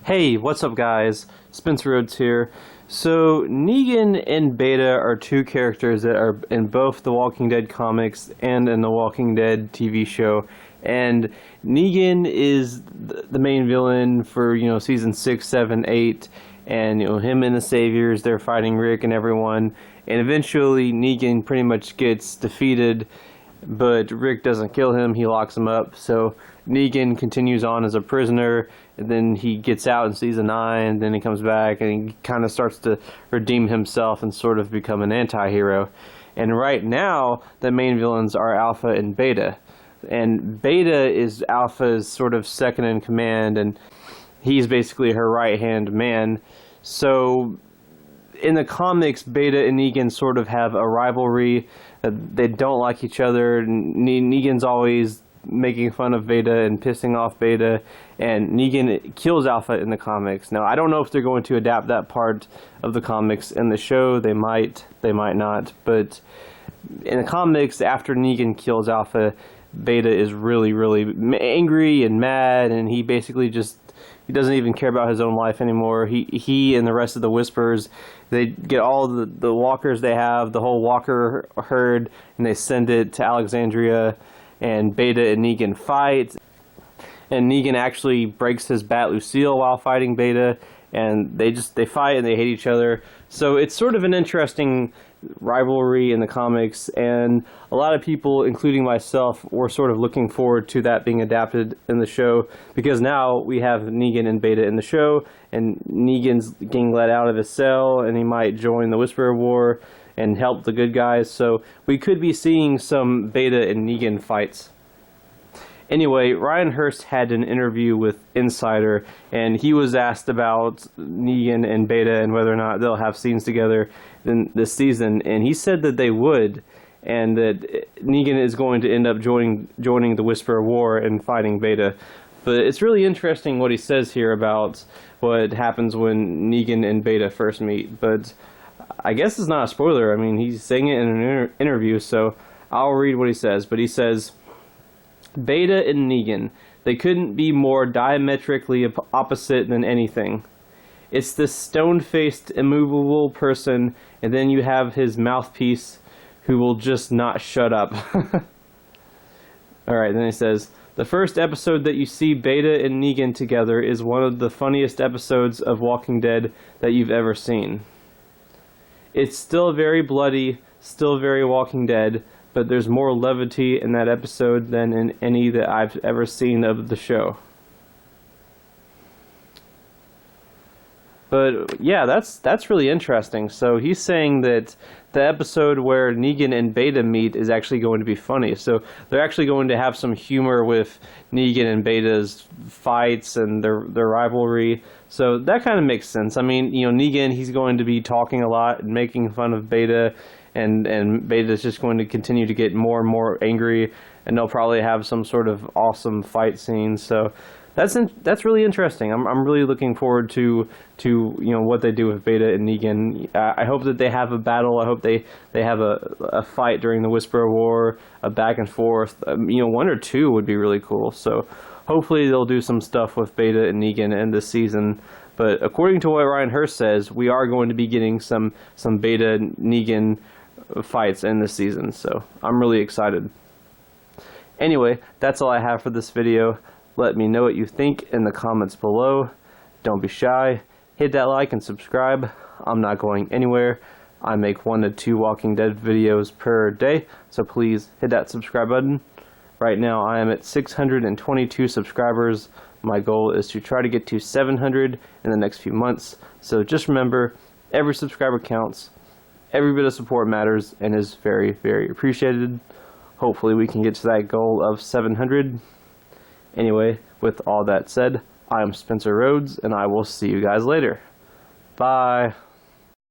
Hey, what's up guys? Spencer Rhodes here. So, Negan and Beta are two characters that are in both the Walking Dead comics and in the Walking Dead TV show. And Negan is the main villain for, season 6, 7, 8. And, him and the Saviors, they're fighting Rick and everyone. And eventually, Negan pretty much gets defeated, but Rick doesn't kill him, he locks him up. So Negan continues on as a prisoner, and then he gets out in season 9, and then he comes back, and he kind of starts to redeem himself and sort of become an anti-hero. And right now, the main villains are Alpha and Beta. And Beta is Alpha's sort of second in command, and he's basically her right-hand man. So in the comics, Beta and Negan sort of have a rivalry. They don't like each other. Negan's always making fun of Beta and pissing off Beta, and Negan kills Alpha in the comics. Now, I don't know if they're going to adapt that part of the comics in the show. They might not. But in the comics, after Negan kills Alpha, Beta is really, really angry and mad, and he basically he doesn't even care about his own life anymore. He and the rest of the Whisperers, they get all the walkers they have, the whole walker herd, and they send it to Alexandria, and Beta and Negan fight. And Negan actually breaks his Bat Lucille while fighting Beta, and they fight and they hate each other. So it's sort of an interesting rivalry in the comics, and a lot of people, including myself, were sort of looking forward to that being adapted in the show, because now we have Negan and Beta in the show, and Negan's getting let out of his cell, and he might join the Whisperer War and help the good guys. So we could be seeing some Beta and Negan fights. Anyway, Ryan Hurst had an interview with Insider, and he was asked about Negan and Beta and whether or not they'll have scenes together in this season, and he said that they would, and that Negan is going to end up joining the Whisperer War and fighting Beta. But it's really interesting what he says here about what happens when Negan and Beta first meet. But I guess it's not a spoiler. I mean, he's saying it in an interview, so I'll read what he says. But he says, Beta and Negan, they couldn't be more diametrically opposite than anything. It's this stone-faced, immovable person, and then you have his mouthpiece who will just not shut up. Alright, then he says, the first episode that you see Beta and Negan together is one of the funniest episodes of Walking Dead that you've ever seen. It's still very bloody, still very Walking Dead, but there's more levity in that episode than in any that I've ever seen of the show. But yeah, that's really interesting. So he's saying that the episode where Negan and Beta meet is actually going to be funny. So they're actually going to have some humor with Negan and Beta's fights and their rivalry. So that kind of makes sense. I mean, Negan, he's going to be talking a lot and making fun of Beta, and Beta's just going to continue to get more and more angry, and they'll probably have some sort of awesome fight scene. So that's really interesting. I'm really looking forward to what they do with Beta and Negan. I hope that they have a battle. I hope they have a fight during the Whisperer War, a back and forth. 1 or 2 would be really cool. So hopefully they'll do some stuff with Beta and Negan in this season. But according to what Ryan Hurst says, we are going to be getting some Beta Negan fights in this season. So I'm really excited. Anyway, that's all I have for this video. Let me know what you think in the comments below. Don't be shy. Hit that like and subscribe. I'm not going anywhere. I make 1 to 2 Walking Dead videos per day, so please hit that subscribe button. Right now I am at 622 subscribers. My goal is to try to get to 700 in the next few months. So just remember, every subscriber counts. Every bit of support matters and is very, very appreciated. Hopefully we can get to that goal of 700. Anyway, with all that said, I am Spencer Rhodes, and I will see you guys later. Bye.